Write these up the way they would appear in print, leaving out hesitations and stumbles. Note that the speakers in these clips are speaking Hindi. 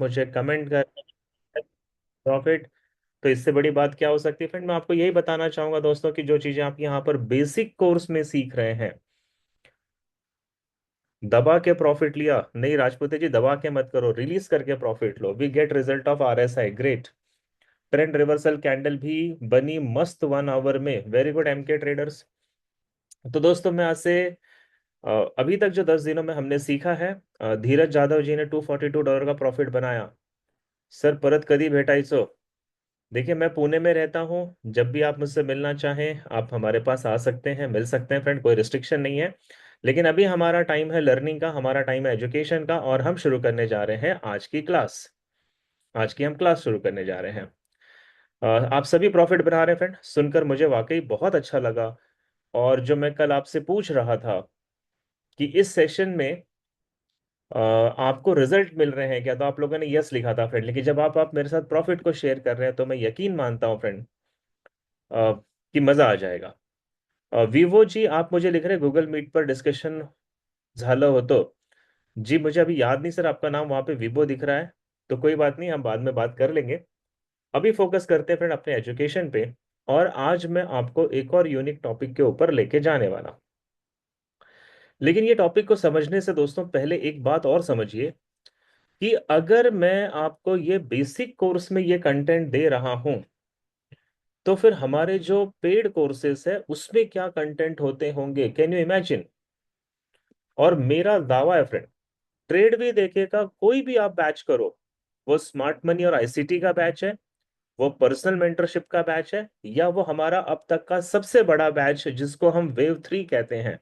मुझे कमेंट कर प्रॉफिट। तो इससे बड़ी बात क्या हो सकती है फ्रेंड। मैं आपको यही बताना चाहूंगा दोस्तों कि जो चीजें आप यहाँ पर बेसिक कोर्स में सीख रहे हैं, दबा के प्रॉफिट लिया नहीं राजपूते जी, दबा के मत करो, रिलीज करके प्रॉफिट लो। We get result of RSI great. Trend reversal candle भी बनी मस्त 1 आवर में, वेरी गुड एमके ट्रेडर्स। तो दोस्तों मैं आज से अभी तक जो 10 दिनों में हमने सीखा है, धीरज जाधव जी ने $242 का प्रॉफिट बनाया। सर परत कदी भेटाई सो। देखिए मैं पुणे में रहता हूँ, जब भी आप मुझसे मिलना चाहें आप हमारे पास आ सकते हैं, मिल सकते हैं फ्रेंड, कोई रिस्ट्रिक्शन नहीं है। लेकिन अभी हमारा टाइम है लर्निंग का, हमारा टाइम है एजुकेशन का, और हम शुरू करने जा रहे हैं आज की क्लास। आज की हम क्लास शुरू करने जा रहे हैं। आप सभी प्रॉफिट बना रहे हैं फ्रेंड, सुनकर मुझे वाकई बहुत अच्छा लगा। और जो मैं कल आपसे पूछ रहा था कि इस सेशन में आपको रिजल्ट मिल रहे हैं क्या, तो आप लोगों ने यस लिखा था फ्रेंड। लेकिन जब आप मेरे साथ प्रॉफिट को शेयर कर रहे हैं तो मैं यकीन मानता हूँ फ्रेंड कि मजा आ जाएगा। विवो जी आप मुझे लिख रहे हैं गूगल मीट पर डिस्कशन झालं होतो। जी मुझे अभी याद नहीं सर, आपका नाम वहां पे विवो दिख रहा है। तो कोई बात नहीं, हम बाद में बात कर लेंगे। अभी फोकस करते हैं फ्रेंड अपने एजुकेशन पे। और आज मैं आपको एक और यूनिक टॉपिक के ऊपर लेके जाने वाला हूं। लेकिन ये टॉपिक को समझने से दोस्तों पहले एक बात और समझिए कि अगर मैं आपको ये बेसिक कोर्स में ये कंटेंट दे रहा हूं, तो फिर हमारे जो पेड कोर्सेस है उसमें क्या कंटेंट होते होंगे, कैन यू इमेजिन। और मेरा दावा है फ्रेंड, ट्रेड भी देखेगा कोई भी आप बैच करो, वो स्मार्ट मनी और ICT का बैच है, वो पर्सनल मेंटरशिप का बैच है, या वो हमारा अब तक का सबसे बड़ा बैच जिसको हम वेव 3 कहते हैं,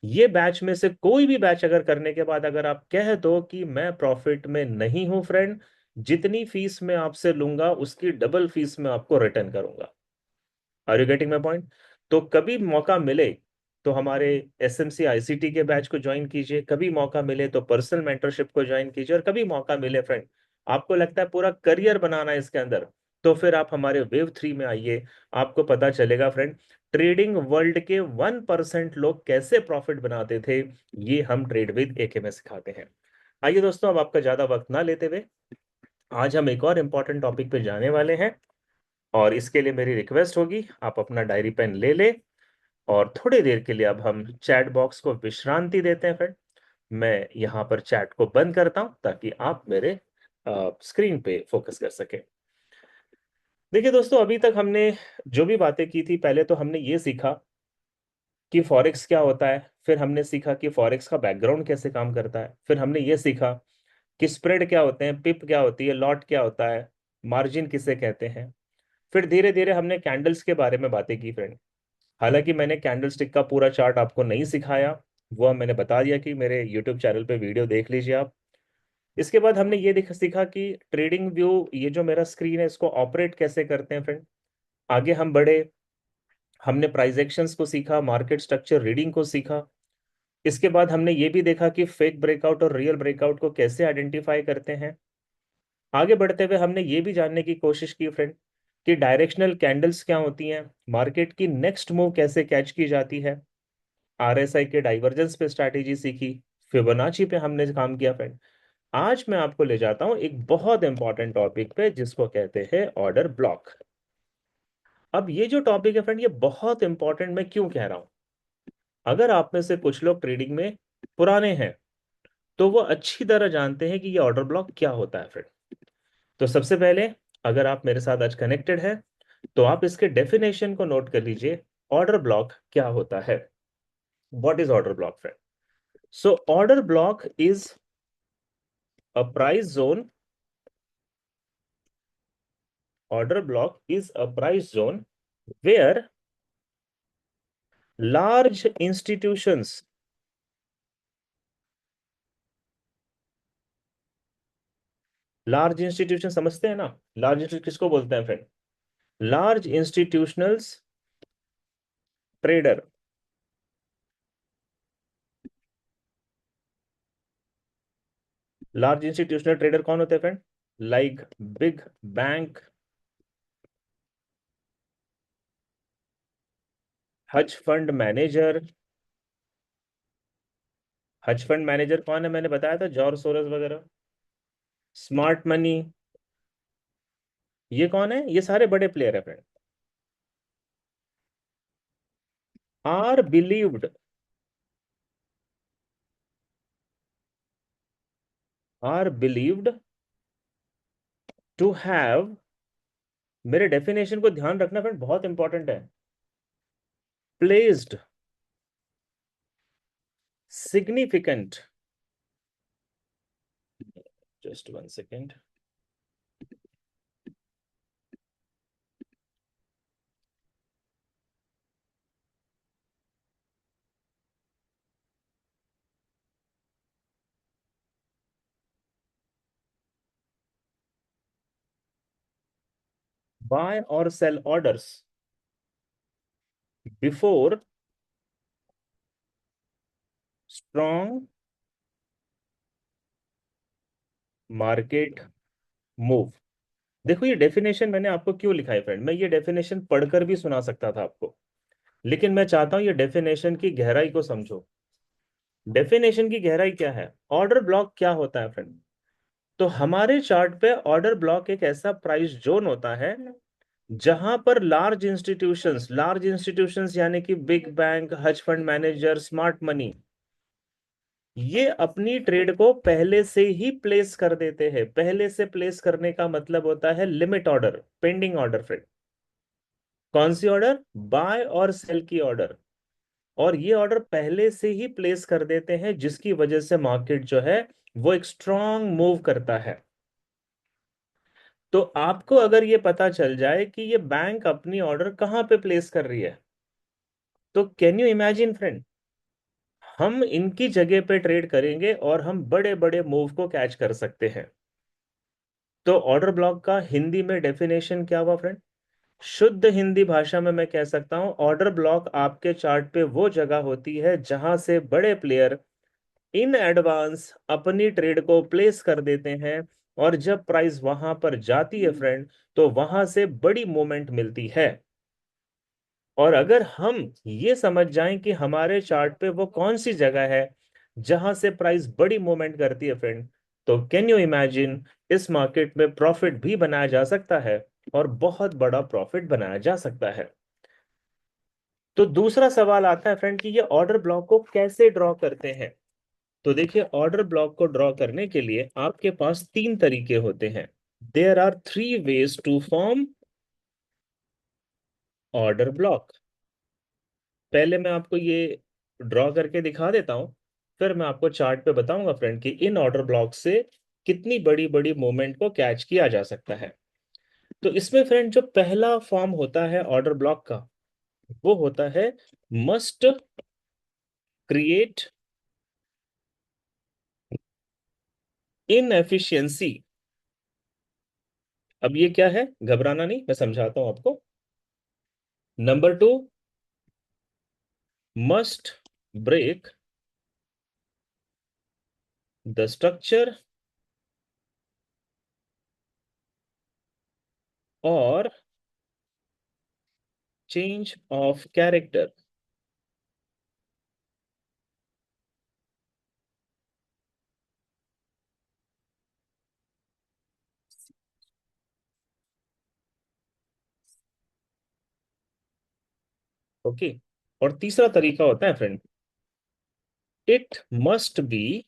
ये बैच में से कोई भी बैच अगर करने के बाद अगर आप कह दो कि मैं प्रॉफिट में नहीं हूं फ्रेंड, जितनी फीस मैं आपसे लूंगा उसकी डबल फीस मैं आपको रिटर्न करूंगा। Are you getting my point. तो कभी मौका मिले तो हमारे SMC ICT के बैच को ज्वाइन कीजिए, कभी मौका मिले तो पर्सनल मेंटरशिप को ज्वाइन कीजिए, और कभी मौका मिले फ्रेंड आपको लगता है पूरा करियर बनाना है इसके अंदर, तो फिर आप हमारे वेव 3 में आइए। आपको पता चलेगा फ्रेंड, ट्रेडिंग वर्ल्ड के 1% लोग कैसे प्रॉफिट बनाते थे, ये हम ट्रेड विद AK में सिखाते हैं। आइए दोस्तों, अब आपका ज्यादा वक्त ना लेते हुए आज हम एक और इम्पॉर्टेंट टॉपिक पे जाने वाले हैं। और इसके लिए मेरी रिक्वेस्ट होगी आप अपना डायरी पेन ले ले, और थोड़ी देर के लिए अब हम चैट बॉक्स को विश्रांति देते हैं फ्रेंड। मैं यहाँ पर चैट को बंद करता हूं ताकि आप मेरे स्क्रीन पे फोकस कर सके। देखिए दोस्तों, अभी तक हमने जो भी बातें की थी, पहले तो हमने ये सीखा कि फॉरेक्स क्या होता है, फिर हमने सीखा कि फॉरेक्स का बैकग्राउंड कैसे काम करता है, फिर हमने ये सीखा कि स्प्रेड क्या होते हैं, पिप क्या होती है, लॉट क्या होता है, मार्जिन किसे कहते हैं। फिर धीरे धीरे हमने कैंडल्स के बारे में बातें की फ्रेंड। हालांकि मैंने कैंडल स्टिक का पूरा चार्ट आपको नहीं सिखाया, वो मैंने बता दिया कि मेरे यूट्यूब चैनल पे वीडियो देख लीजिए आप। इसके बाद हमने ये सीखा कि ट्रेडिंग व्यू, ये जो मेरा स्क्रीन है इसको ऑपरेट कैसे करते हैं फ्रेंड। आगे हम बढ़े, हमने प्राइस एक्शंस को सीखा, मार्केट स्ट्रक्चर रीडिंग को सीखा। इसके बाद हमने ये भी देखा कि फेक ब्रेकआउट और रियल ब्रेकआउट को कैसे आइडेंटिफाई करते हैं। आगे बढ़ते हुए हमने ये भी जानने की कोशिश की फ्रेंड कि डायरेक्शनल कैंडल्स क्या होती हैं, मार्केट की नेक्स्ट मूव कैसे कैच की जाती है। RSI के डाइवर्जेंस पे स्ट्रैटेजी सीखी, फिबोनाची पे हमने काम किया फ्रेंड। आज मैं आपको ले जाता हूं एक बहुत इंपॉर्टेंट टॉपिक पे जिसको कहते हैं ऑर्डर ब्लॉक। अब ये जो टॉपिक है फ्रेंड, ये बहुत इंपॉर्टेंट मैं क्यों कह रहा हूं। अगर आप में से कुछ लोग ट्रेडिंग में पुराने हैं तो वो अच्छी तरह जानते हैं कि ये ऑर्डर ब्लॉक क्या होता है फ्रेंड। तो सबसे पहले, अगर आप मेरे साथ आज कनेक्टेड है तो आप इसके डेफिनेशन को नोट कर लीजिए। ऑर्डर ब्लॉक क्या होता है, what is order block friend. So order block is a price zone. Order block is a price zone where large institutions, large institution समझते हैं ना, लार्ज इंस्टीट्यूशन किसको बोलते हैं friend, large institutionals trader. Large institutional trader कौन होते हैं friend, like big bank, hedge fund manager. Hedge fund manager कौन है, मैंने बताया था जॉर्ज सोरस वगैरह। स्मार्ट मनी, ये कौन है? ये सारे बड़े प्लेयर है friend. Are believed, are believed to have, मेरे डेफिनेशन को ध्यान रखना फ्रेंड, बहुत इंपॉर्टेंट है। Placed significant, just one second, buy और sell orders before strong market move. देखो ये डेफिनेशन मैंने आपको क्यों लिखा है फ्रेंड, मैं ये डेफिनेशन पढ़कर भी सुना सकता था आपको, लेकिन मैं चाहता हूं ये डेफिनेशन की गहराई को समझो। डेफिनेशन की गहराई क्या है? ऑर्डर ब्लॉक क्या होता है फ्रेंड? तो हमारे चार्ट पे ऑर्डर ब्लॉक एक ऐसा प्राइस जोन होता है जहां पर लार्ज इंस्टीट्यूशंस यानी कि big bank, hedge fund manager, smart money, ये अपनी ट्रेड को पहले से ही प्लेस कर देते हैं। पहले से प्लेस करने का मतलब होता है limit order, pending order friend. कौन सी ऑर्डर? बाय और सेल की ऑर्डर। और ये ऑर्डर पहले से ही प्लेस कर देते हैं, जिसकी वजह से मार्केट जो है वो एक स्ट्रॉन्ग मूव करता है। तो आपको अगर ये पता चल जाए कि ये बैंक अपनी ऑर्डर कहां पे प्लेस कर रही है, तो कैन यू इमेजिन फ्रेंड, हम इनकी जगह पे ट्रेड करेंगे और हम बड़े बड़े मूव को कैच कर सकते हैं। तो ऑर्डर ब्लॉक का हिंदी में डेफिनेशन क्या हुआ फ्रेंड? शुद्ध हिंदी भाषा में मैं कह सकता हूं, ऑर्डर ब्लॉक आपके चार्ट पे वो जगह होती है जहां से बड़े प्लेयर इन एडवांस अपनी ट्रेड को प्लेस कर देते हैं, और जब प्राइस वहां पर जाती है फ्रेंड, तो वहां से बड़ी मूवमेंट मिलती है। और अगर हम ये समझ जाएं कि हमारे चार्ट पे वो कौन सी जगह है जहां से प्राइस बड़ी मूवमेंट करती है फ्रेंड, तो कैन यू इमेजिन, इस मार्केट में प्रॉफिट भी बनाया जा सकता है, और बहुत बड़ा प्रॉफिट बनाया जा सकता है। तो दूसरा सवाल आता है फ्रेंड कि ये ऑर्डर ब्लॉक को कैसे ड्रॉ करते हैं। तो देखिए, ऑर्डर ब्लॉक को ड्रॉ करने के लिए आपके पास तीन तरीके होते हैं। There are three ways to form order block. पहले मैं आपको ये ड्रॉ करके दिखा देता हूं, फिर मैं आपको चार्ट पे बताऊंगा फ्रेंड कि इन ऑर्डर ब्लॉक से कितनी बड़ी बड़ी मूवमेंट को कैच किया जा सकता है। तो इसमें फ्रेंड जो पहला फॉर्म होता है ऑर्डर ब्लॉक का, वो होता है मस्ट क्रिएट इनएफिशिएंसी। अब ये क्या है, घबराना नहीं, मैं समझाता हूं आपको। Number two, must break the structure और चेंज ऑफ कैरेक्टर। ओके। और तीसरा तरीका होता है friend, it must be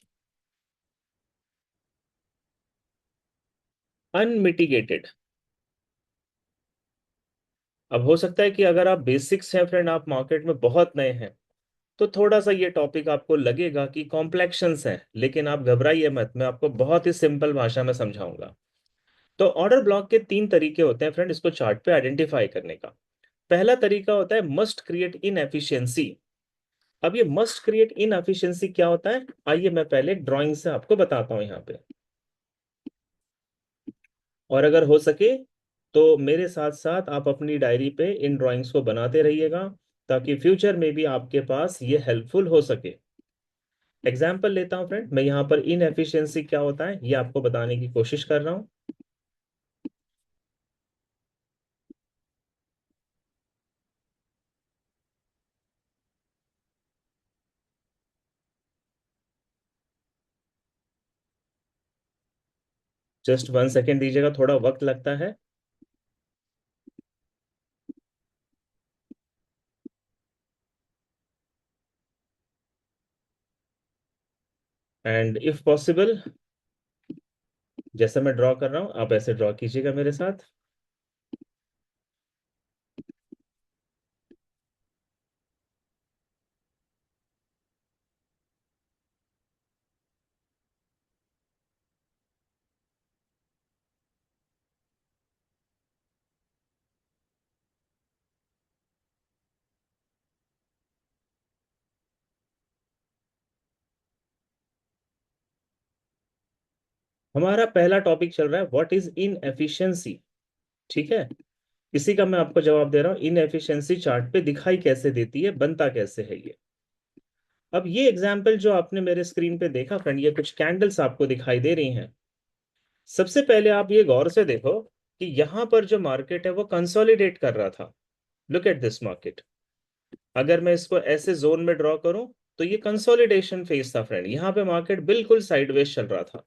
unmitigated. अब हो सकता है कि अगर आप बेसिक्स हैं फ्रेंड, आप मार्केट में बहुत नए हैं, तो थोड़ा सा ये टॉपिक आपको लगेगा कि कॉम्प्लेक्शंस है, लेकिन आप घबराइए मत, मैं आपको बहुत ही सिंपल भाषा में समझाऊंगा। तो ऑर्डर ब्लॉक के तीन तरीके होते हैं फ्रेंड, इसको चार्ट पे आइडेंटिफाई करने का। पहला तरीका होता है मस्ट क्रिएट इनएफिशिएंसी। अब ये मस्ट क्रिएट इनएफिशिएंसी क्या होता है, आइए मैं पहले ड्राइंग से आपको बताता हूं यहाँ पे। और अगर हो सके तो मेरे साथ साथ आप अपनी डायरी पे इन ड्राइंग्स को बनाते रहिएगा, ताकि फ्यूचर में भी आपके पास ये हेल्पफुल हो सके। एग्जाम्पल लेता हूं फ्रेंड, मैं यहाँ पर इनएफिशिएंसी क्या होता है ये आपको बताने की कोशिश कर रहा हूं। जस्ट 1 सेकेंड दीजिएगा, थोड़ा वक्त लगता है। एंड इफ पॉसिबल, जैसे मैं ड्रॉ कर रहा हूं आप ऐसे ड्रॉ कीजिएगा मेरे साथ। हमारा पहला टॉपिक चल रहा है व्हाट इज इनएफिशिएंसी। ठीक है, इसी का मैं आपको जवाब दे रहा हूं। इनएफिशिएंसी चार्ट पे दिखाई कैसे देती है, बनता कैसे है ये। अब ये एग्जाम्पल जो आपने मेरे स्क्रीन पे देखा फ्रेंड, ये कुछ कैंडल्स आपको दिखाई दे रही हैं। सबसे पहले आप ये गौर से देखो कि यहां पर जो मार्केट है वो कंसोलिडेट कर रहा था। Look at this market. अगर मैं इसको ऐसे जोन में ड्रॉ करूं तो ये कंसोलिडेशन फेज था फ्रेंड, यहां पे मार्केट बिल्कुल साइडवेज चल रहा था।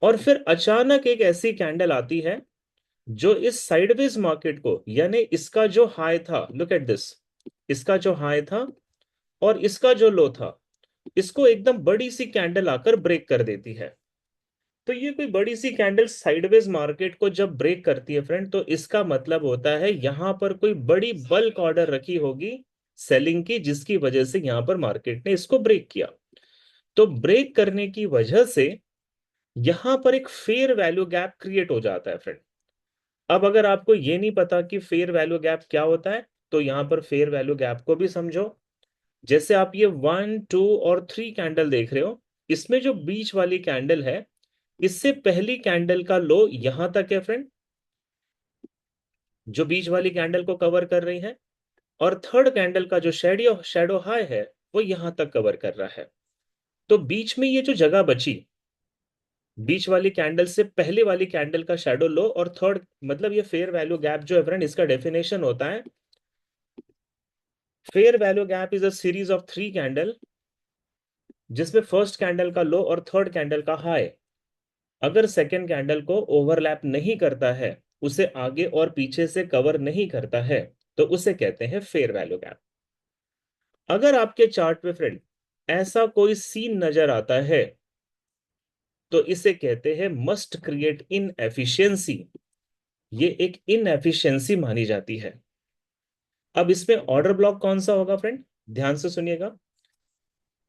और फिर अचानक एक ऐसी कैंडल आती है जो इस साइडवेज मार्केट को, यानी इसका जो हाई था, लुक एट दिस, इसका जो हाई था और इसका जो लो था, इसको एकदम बड़ी सी कैंडल आकर ब्रेक कर देती है। तो ये कोई बड़ी सी कैंडल साइडवेज मार्केट को जब ब्रेक करती है फ्रेंड, तो इसका मतलब होता है यहां पर कोई बड़ी बल्क ऑर्डर रखी होगी सेलिंग की, जिसकी वजह से यहां पर मार्केट ने इसको ब्रेक किया। तो ब्रेक करने की वजह से यहां पर एक फेयर वैल्यू गैप क्रिएट हो जाता है फ्रेंड। अब अगर आपको ये नहीं पता कि फेयर वैल्यू गैप क्या होता है, तो यहां पर फेयर वैल्यू गैप को भी समझो। जैसे आप ये 1, 2 और 3 कैंडल देख रहे हो, इसमें जो बीच वाली कैंडल है, इससे पहली कैंडल का लो यहां तक है फ्रेंड, जो बीच वाली कैंडल को कवर कर रही है। और थर्ड कैंडल का जो शेडो शेडो हाई है, वो यहां तक कवर कर रहा है। तो बीच में ये जो जगह बची, बीच वाली कैंडल से पहले वाली कैंडल का शेडो लो और थर्ड, मतलब ये फेयर वैल्यू गैप जो है फ्रेंड, इसका डेफिनेशन होता है fair value gap is a series of 3 candle, जिसमें फर्स्ट कैंडल का लो और थर्ड कैंडल का हाई अगर सेकेंड कैंडल को ओवरलैप नहीं करता है, उसे आगे और पीछे से कवर नहीं करता है, तो उसे कहते हैं फेयर वैल्यू गैप। अगर आपके चार्ट पे फ्रेंड ऐसा कोई सीन नजर आता है, तो इसे कहते हैं मस्ट क्रिएट इन एफिशिएंसी। ये एक इनएफिशिएंसी मानी जाती है। अब इसमें ऑर्डर ब्लॉक कौन सा होगा फ्रेंड, ध्यान से सुनिएगा।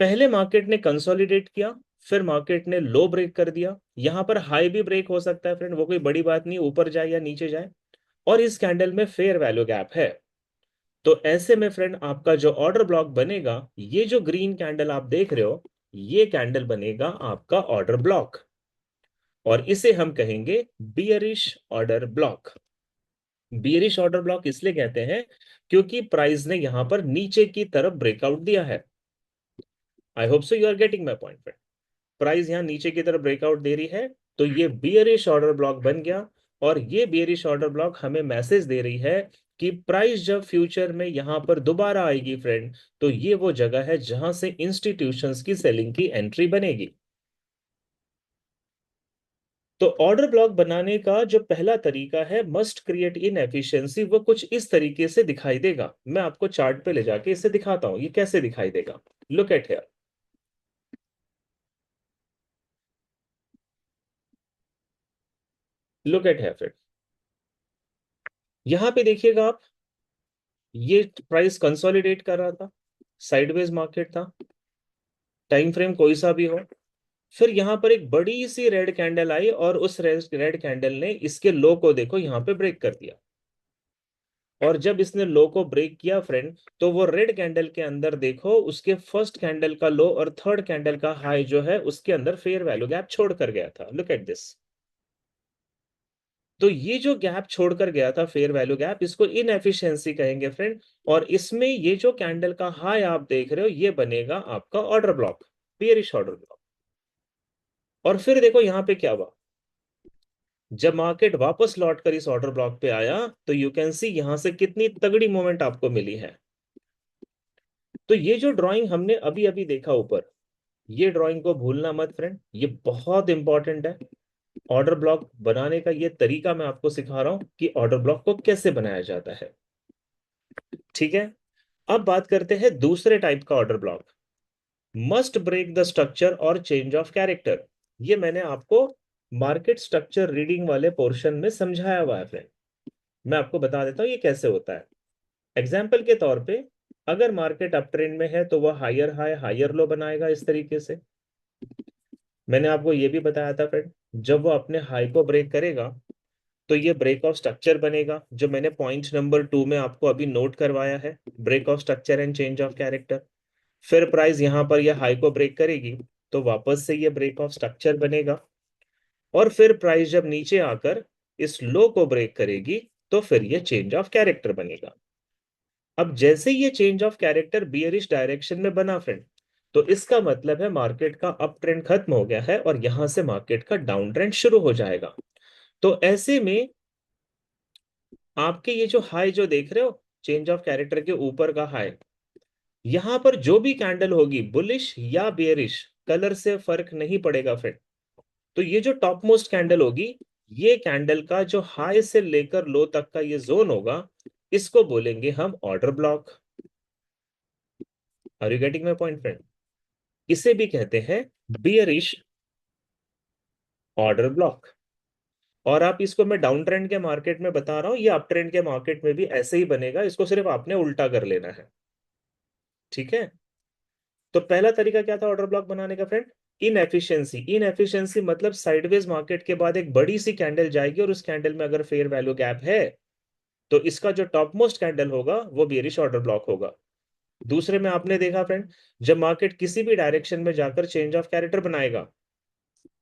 पहले मार्केट ने कंसोलिडेट किया, फिर मार्केट ने लो ब्रेक कर दिया। यहां पर हाई भी ब्रेक हो सकता है फ्रेंड, वो कोई बड़ी बात नहीं, ऊपर जाए या नीचे जाए। और इस कैंडल में फेयर वैल्यू गैप है। तो ऐसे में फ्रेंड आपका जो ऑर्डर ब्लॉक बनेगा, ये जो ग्रीन कैंडल आप देख रहे हो, ये कैंडल बनेगा आपका ऑर्डर ब्लॉक। और इसे हम कहेंगे bearish order block. Bearish order block इसलिए कहते हैं क्योंकि प्राइस ने यहां पर नीचे की तरफ ब्रेकआउट दिया है। I hope so you are getting my point. Price यहां नीचे की तरफ ब्रेकआउट दे रही है, तो ये बियरिश ऑर्डर ब्लॉक बन गया। और ये बियरिश ऑर्डर ब्लॉक हमें मैसेज दे रही है कि प्राइस जब फ्यूचर में यहां पर दोबारा आएगी फ्रेंड, तो ये वो जगह है जहां से इंस्टीट्यूशंस की सेलिंग की एंट्री बनेगी। तो ऑर्डर ब्लॉक बनाने का जो पहला तरीका है मस्ट क्रिएट इन एफिशिएंसी, वो कुछ इस तरीके से दिखाई देगा। मैं आपको चार्ट पे ले जाके इसे दिखाता हूं ये कैसे दिखाई देगा। Look at here. Look at here. यहां पे देखिएगा आप, ये प्राइस कंसोलिडेट कर रहा था, साइडवेज मार्केट था, टाइम फ्रेम कोई सा भी हो। फिर यहां पर एक बड़ी सी रेड कैंडल आई और उस रेड कैंडल ने इसके लो को देखो यहां पे ब्रेक कर दिया। और जब इसने लो को ब्रेक किया फ्रेंड, तो वो रेड कैंडल के अंदर देखो उसके फर्स्ट कैंडल का लो और थर्ड कैंडल का हाई जो है उसके अंदर फेयर वैल्यू गैप छोड़ कर गया था। Look at this. तो ये जो गैप छोड़कर गया था फेयर वैल्यू गैप, इसको इनएफिशिएंसी कहेंगे फ्रेंड। और इसमें ये जो कैंडल का हाई आप देख रहे हो, ये बनेगा आपका order block, bearish order block. और फिर देखो यहां पे क्या हुआ, जब मार्केट वापस लौटकर इस ऑर्डर ब्लॉक पे आया, तो यू कैन सी यहां से कितनी तगड़ी मूवमेंट आपको मिली है। तो ये जो ड्राइंग हमने अभी अभी देखा ऊपर, ये ड्राइंग को भूलना मत फ्रेंड, ये बहुत इंपॉर्टेंट है। ऑर्डर ब्लॉक बनाने का ये तरीका मैं आपको सिखा रहा हूं कि ऑर्डर ब्लॉक को कैसे बनाया जाता है। ठीक है, अब बात करते हैं दूसरे टाइप का order block, must break the structure और चेंज ऑफ कैरेक्टर। ये मैंने आपको मार्केट स्ट्रक्चर रीडिंग वाले पोर्शन में समझाया हुआ है फ्रेंड। मैं आपको बता देता हूँ ये कैसे होता है। एग्जाम्पल के तौर पे, अगर मार्केट अप ट्रेंड में है तो वह हायर हाई हायर लो बनाएगा इस तरीके से। मैंने आपको ये भी बताया था फ्रेंड, जब वो अपने हाई को ब्रेक करेगा तो ये ब्रेक ऑफ स्ट्रक्चर बनेगा, जो मैंने पॉइंट नंबर 2 में आपको अभी नोट करवाया है, break of structure and change of character. फिर प्राइस यहां पर यह हाई को ब्रेक करेगी तो वापस से ये ब्रेक ऑफ स्ट्रक्चर बनेगा, और फिर प्राइस जब नीचे आकर इस लो को ब्रेक करेगी तो फिर ये चेंज ऑफ कैरेक्टर बनेगा। अब जैसे ये change of character bearish direction में बना फ्रेंड, तो इसका मतलब है मार्केट का अप ट्रेंड खत्म हो गया है और यहां से मार्केट का डाउन ट्रेंड शुरू हो जाएगा। तो ऐसे में आपके ये जो हाई जो देख रहे हो, चेंज ऑफ कैरेक्टर के ऊपर का हाई, यहां पर जो भी कैंडल होगी बुलिश या बेयरिश, कलर से फर्क नहीं पड़ेगा फ्रेंड। तो ये जो टॉप मोस्ट कैंडल होगी, ये कैंडल का जो हाई से लेकर लो तक का ये जोन होगा, इसको बोलेंगे हम order block. Are you getting my point friend? इसे भी कहते हैं बियरिश ऑर्डर ब्लॉक। और आप इसको मैं डाउन ट्रेंड के मार्केट में बता रहा हूं, ये अप ट्रेंड के मार्केट में भी ऐसे ही बनेगा, इसको सिर्फ आपने उल्टा कर लेना है। ठीक है, तो पहला तरीका क्या था ऑर्डर ब्लॉक बनाने का फ्रेंड? इनएफिशिएंसी। इनएफिशिएंसी मतलब साइडवेज मार्केट के बाद एक बड़ी सी कैंडल जाएगी और उस कैंडल में अगर फेयर वैल्यू गैप है तो इसका जो टॉप मोस्ट कैंडल होगा वो बेरिश ऑर्डर ब्लॉक होगा। दूसरे में आपने देखा फ्रेंड, जब मार्केट किसी भी डायरेक्शन में जाकर चेंज ऑफ कैरेक्टर बनाएगा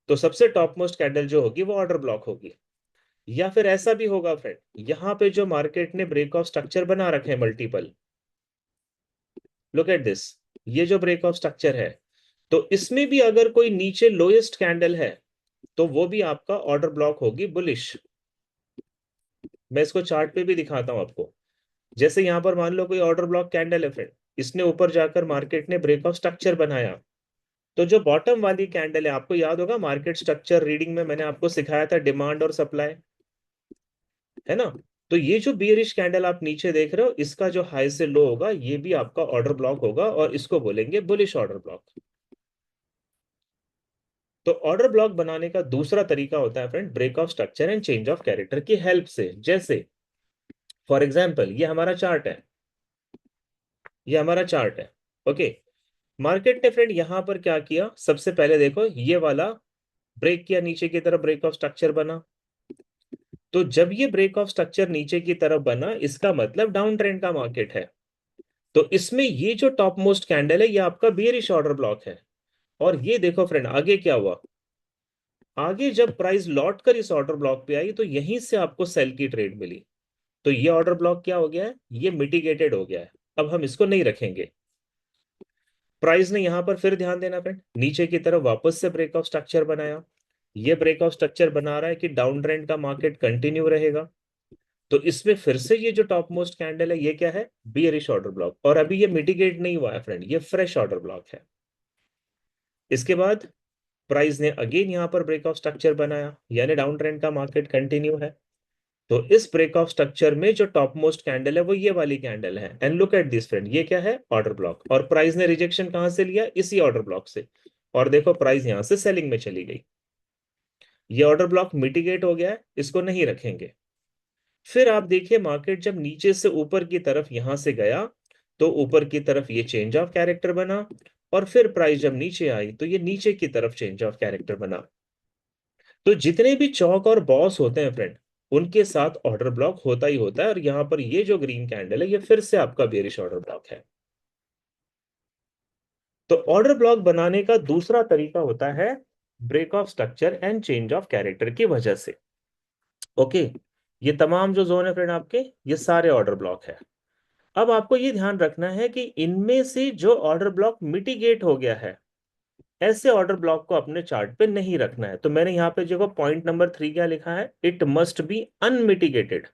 तो सबसे टॉप मोस्ट कैंडल जो होगी वो ऑर्डर ब्लॉक होगी। या फिर ऐसा भी होगा फ्रेंड, यहां पे जो मार्केट ने ब्रेक ऑफ स्ट्रक्चर बना रखे हैं मल्टीपल, लुक एट दिस, ये जो ब्रेक ऑफ स्ट्रक्चर है, तो इसमें भी अगर कोई नीचे लोएस्ट कैंडल है तो वो भी आपका ऑर्डर ब्लॉक होगी बुलिश। मैं इसको चार्ट पे भी दिखाता हूं आपको। जैसे यहां पर मान लो कोई ऑर्डर ब्लॉक कैंडल है फ्रेंड, इसने ऊपर जाकर मार्केट ने ब्रेक ऑफ स्ट्रक्चर बनाया, तो जो बॉटम वाली कैंडल है, आपको याद होगा मार्केट स्ट्रक्चर रीडिंग में मैंने आपको सिखाया था डिमांड और सप्लाई, है ना? तो ये जो बियरिश कैंडल आप नीचे देख रहे हो, इसका जो हाई से लो होगा ये भी आपका ऑर्डर ब्लॉक होगा और इसको बोलेंगे बुलिश ऑर्डर ब्लॉक। तो ऑर्डर ब्लॉक बनाने का दूसरा तरीका होता है friend break of structure and change of character की हेल्प से। जैसे फॉर एग्जांपल ये हमारा चार्ट है, ये हमारा चार्ट है। ओके, मार्केट ने फ्रेंड यहां पर क्या किया, सबसे पहले देखो ये वाला ब्रेक किया नीचे की तरफ, ब्रेक ऑफ स्ट्रक्चर बना। तो जब ये ब्रेक ऑफ स्ट्रक्चर नीचे की तरफ बना, इसका मतलब डाउन ट्रेंड का मार्केट है। तो इसमें ये जो टॉप मोस्ट कैंडल है ये आपका बेयरिश ऑर्डर ब्लॉक है। और ये देखो फ्रेंड आगे क्या हुआ, आगे जब प्राइस लौट कर इस ऑर्डर ब्लॉक पे आई तो यहीं से आपको सेल की ट्रेड मिली। तो ये ऑर्डर ब्लॉक क्या हो गया है, ये मिटिगेटेड हो गया है, अब हम इसको नहीं रखेंगे। प्राइस ने यहां पर फिर ध्यान देना फ्रेंड, नीचे की तरफ वापस से ब्रेक ऑफ स्ट्रक्चर बनाया, ये ब्रेक ऑफ स्ट्रक्चर बना रहा है कि डाउन ट्रेंड का मार्केट कंटिन्यू रहेगा। तो इसमें फिर से ये जो टॉप मोस्ट कैंडल है ये क्या है, बियरिश ऑर्डर ब्लॉक, और अभी ये मिटिगेट नहीं हुआ है फ्रेंड, ये फ्रेश ऑर्डर ब्लॉक है। इसके बाद प्राइस ने अगेन यहां पर ब्रेक ऑफ स्ट्रक्चर बनाया, यानी डाउन ट्रेंड का मार्केट कंटिन्यू है। तो इस ब्रेक ऑफ स्ट्रक्चर में जो टॉप मोस्ट कैंडल है वो ये वाली कैंडल है, and look at this friend, ये क्या है, ऑर्डर ब्लॉक। और प्राइस ने रिजेक्शन कहां से लिया, इसी ऑर्डर ब्लॉक से। और देखो प्राइस यहां से सेलिंग में चली गई, ये ऑर्डर ब्लॉक मिटिगेट हो गया है, इसको नहीं रखेंगे। फिर आप देखिए मार्केट जब नीचे से ऊपर की तरफ यहां से गया तो ऊपर की तरफ ये चेंज ऑफ कैरेक्टर बना, और फिर प्राइस जब नीचे आई तो ये नीचे की तरफ चेंज ऑफ कैरेक्टर बना। तो जितने भी चौक और बॉस होते हैं फ्रेंड, उनके साथ ऑर्डर ब्लॉक होता ही होता है, और यहां पर ये जो ग्रीन कैंडल है ये फिर से आपका बेरिश ऑर्डर ब्लॉक है। तो ऑर्डर ब्लॉक बनाने का दूसरा तरीका होता है break of structure and change of character की वजह से। ओके, ये तमाम जो जोन है फ्रेंड आपके, ये सारे ऑर्डर ब्लॉक है। अब आपको ये ध्यान रखना है कि इनमें से जो ऑर्डर ब्लॉक मिटिगेट हो गया है, ऐसे ऑर्डर ब्लॉक को अपने चार्ट पे नहीं रखना है। तो मैंने यहाँ पे जो पॉइंट नंबर 3 क्या लिखा है, इट मस्ट बी अनमिटिगेटेड।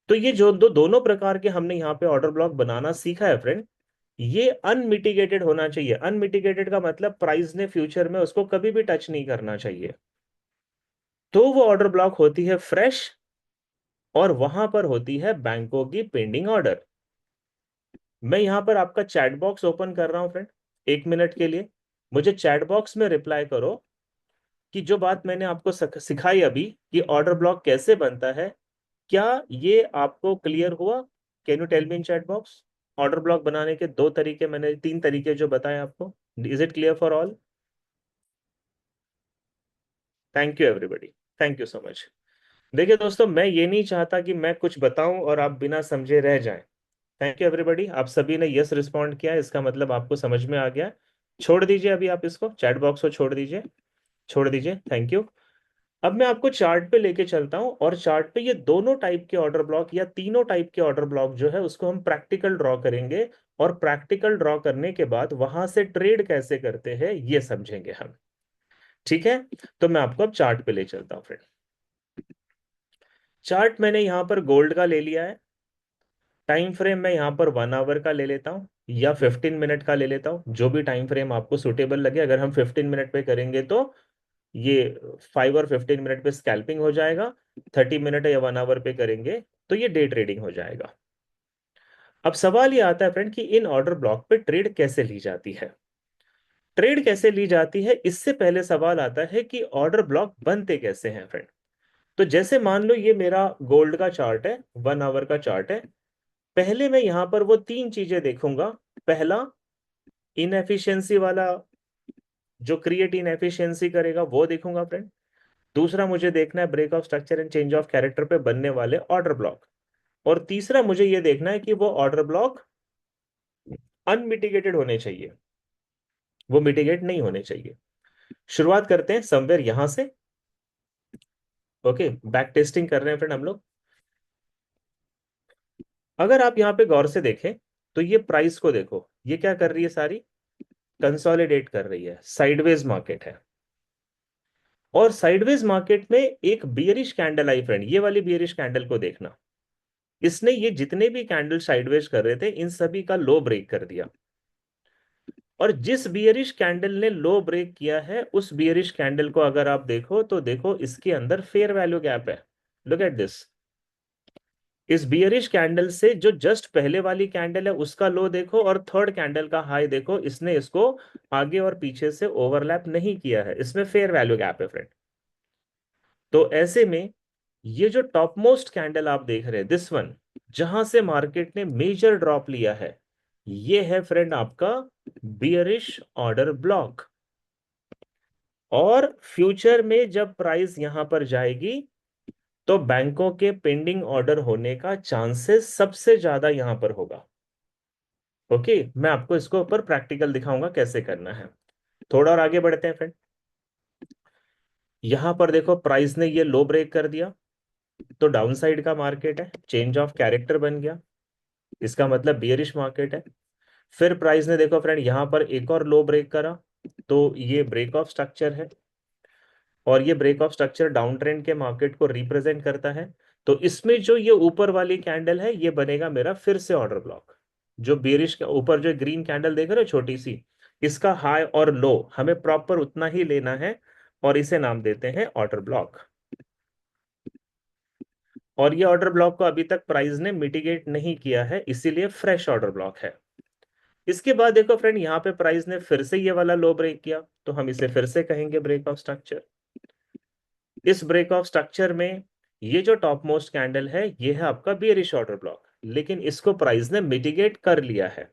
तो ये जो दोनों प्रकार के हमने यहाँ पे ऑर्डर ब्लॉक बनाना सीखा है फ्रेंड, ये अनमिटिगेटेड होना चाहिए। अनमिटिगेटेड का मतलब प्राइस ने फ्यूचर में उसको कभी भी टच नहीं करना चाहिए। तो वो ऑर्डर ब्लॉक होती है फ्रेश, और वहां पर होती है बैंकों की पेंडिंग ऑर्डर। मैं यहां पर आपका चैट बॉक्स ओपन कर रहा हूं फ्रेंड, 1 मिनट के लिए। मुझे चैट बॉक्स में रिप्लाई करो कि जो बात मैंने आपको सिखाई अभी, कि ऑर्डर ब्लॉक कैसे बनता है, क्या ये आपको क्लियर हुआ? Can you tell me in chat box? Order block बनाने के 2 तरीके, मैंने 3 तरीके जो बताए आपको। Is it clear for all? Thank you everybody, thank you so much. देखिए दोस्तों, मैं ये नहीं चाहता कि मैं कुछ बताऊं और आप बिना समझे रह जाएं। थैंक यू एवरीबडी, आप सभी ने यस रिस्पॉन्ड किया है, इसका मतलब आपको समझ में आ गया है। छोड़ दीजिए अभी, आप इसको चैट बॉक्स को छोड़ दीजिए, छोड़ दीजिए, थैंक यू। अब मैं आपको चार्ट पे लेके चलता हूं, और चार्ट पे ये दोनों टाइप के ऑर्डर ब्लॉक या तीनों टाइप के ऑर्डर ब्लॉक जो है उसको हम प्रैक्टिकल ड्रॉ करेंगे। और प्रैक्टिकल ड्रॉ करने के बाद वहां से ट्रेड कैसे करते हैं ये समझेंगे हम। ठीक है, तो मैं आपको अब चार्ट पे ले चलता हूं फ्रेंड। चार्ट मैंने यहां पर गोल्ड का ले लिया है। टाइम फ्रेम मैं यहाँ पर 1 आवर का ले लेता हूँ या 15 मिनट का ले लेता हूँ, जो भी टाइम फ्रेम आपको सुटेबल लगे। अगर हम 15 मिनट पे करेंगे तो ये 5 और 15 मिनट पे स्कैल्पिंग हो जाएगा। 30 मिनट या 1 आवर पे करेंगे तो ये डे ट्रेडिंग हो जाएगा। अब सवाल ये आता है फ्रेंड कि इन ऑर्डर ब्लॉक पे ट्रेड कैसे ली जाती है। ट्रेड कैसे ली जाती है, इससे पहले सवाल आता है कि ऑर्डर ब्लॉक बनते कैसे हैं फ्रेंड। तो जैसे मान लो ये मेरा गोल्ड का चार्ट है, 1 आवर का चार्ट है। पहले मैं यहां पर वो 3 चीजें देखूंगा। पहला, इनएफिशिएंसी वाला, जो क्रिएट इनएफिशिएंसी करेगा वो देखूंगा फ्रेंड। दूसरा, मुझे देखना है break of structure and change of character पे बनने वाले ऑर्डर ब्लॉक। और तीसरा, मुझे ये देखना है कि वो ऑर्डर ब्लॉक अनमिटिगेटेड होने चाहिए, वो मिटिगेट नहीं होने चाहिए। शुरुआत करते हैं समवेयर यहां से। ओके, बैक टेस्टिंग कर रहे हैं फ्रेंड हम लोग। अगर आप यहाँ पे गौर से देखें तो ये प्राइस को देखो, ये क्या कर रही है, सारी कंसोलिडेट कर रही है, साइडवेज मार्केट है। और साइडवेज मार्केट में एक बियरिश कैंडल आई फ्रेंड, ये वाली बियरिश कैंडल को देखना। इसने ये जितने भी कैंडल साइडवेज कर रहे थे इन सभी का लो ब्रेक कर दिया। और जिस बियरिश कैंडल ने लो ब्रेक किया है उस बियरिश कैंडल को अगर आप देखो तो देखो इसके अंदर फेयर वैल्यू गैप है। Look at this. इस बियरिश कैंडल से जो जस्ट पहले वाली कैंडल है उसका लो देखो, और थर्ड कैंडल का हाई देखो, इसने इसको आगे और पीछे से ओवरलैप नहीं किया है, इसमें फेयर वैल्यू गैप है फ्रेंड। तो ऐसे में ये जो टॉप मोस्ट कैंडल आप देख रहे हैं, दिस वन, जहां से मार्केट ने मेजर ड्रॉप लिया है, ये है फ्रेंड आपका बियरिश ऑर्डर ब्लॉक। और फ्यूचर में जब प्राइस यहां पर जाएगी तो बैंकों के पेंडिंग ऑर्डर होने का चांसेस सबसे ज्यादा यहां पर होगा। ओके, मैं आपको इसको ऊपर प्रैक्टिकल दिखाऊंगा कैसे करना है। थोड़ा और आगे बढ़ते हैं फ्रेंड। यहां पर देखो प्राइस ने ये लो ब्रेक कर दिया, तो डाउनसाइड का मार्केट है, चेंज ऑफ कैरेक्टर बन गया, इसका मतलब बियरिश मार्केट है। फिर प्राइस ने देखो फ्रेंड यहां पर एक और लो ब्रेक करा, तो ये ब्रेक ऑफ स्ट्रक्चर है। और ये break of structure down trend के मार्केट को रिप्रेजेंट करता है। तो इसमें जो ये ऊपर वाली कैंडल है ये बनेगा मेरा फिर से ऑर्डर ब्लॉक। जो बेरिश के ऊपर जो ग्रीन कैंडल देख रहे हो छोटी सी, इसका हाई और लो हमें प्रॉपर उतना ही लेना है, और इसे नाम देते हैं ऑर्डर ब्लॉक। और ये ऑर्डर ब्लॉक को अभी तक प्राइस ने मिटिगेट नहीं किया है, इसीलिए फ्रेश ऑर्डर ब्लॉक है। इसके बाद देखो फ्रेंड यहाँ पे प्राइस ने फिर से ये वाला लो ब्रेक किया, तो हम इसे फिर से कहेंगे ब्रेक ऑफ स्ट्रक्चर। इस ब्रेक ऑफ स्ट्रक्चर में ये जो टॉप मोस्ट कैंडल है ये है आपका बियरिश ऑर्डर ब्लॉक, लेकिन इसको प्राइस ने मिटिगेट कर लिया है।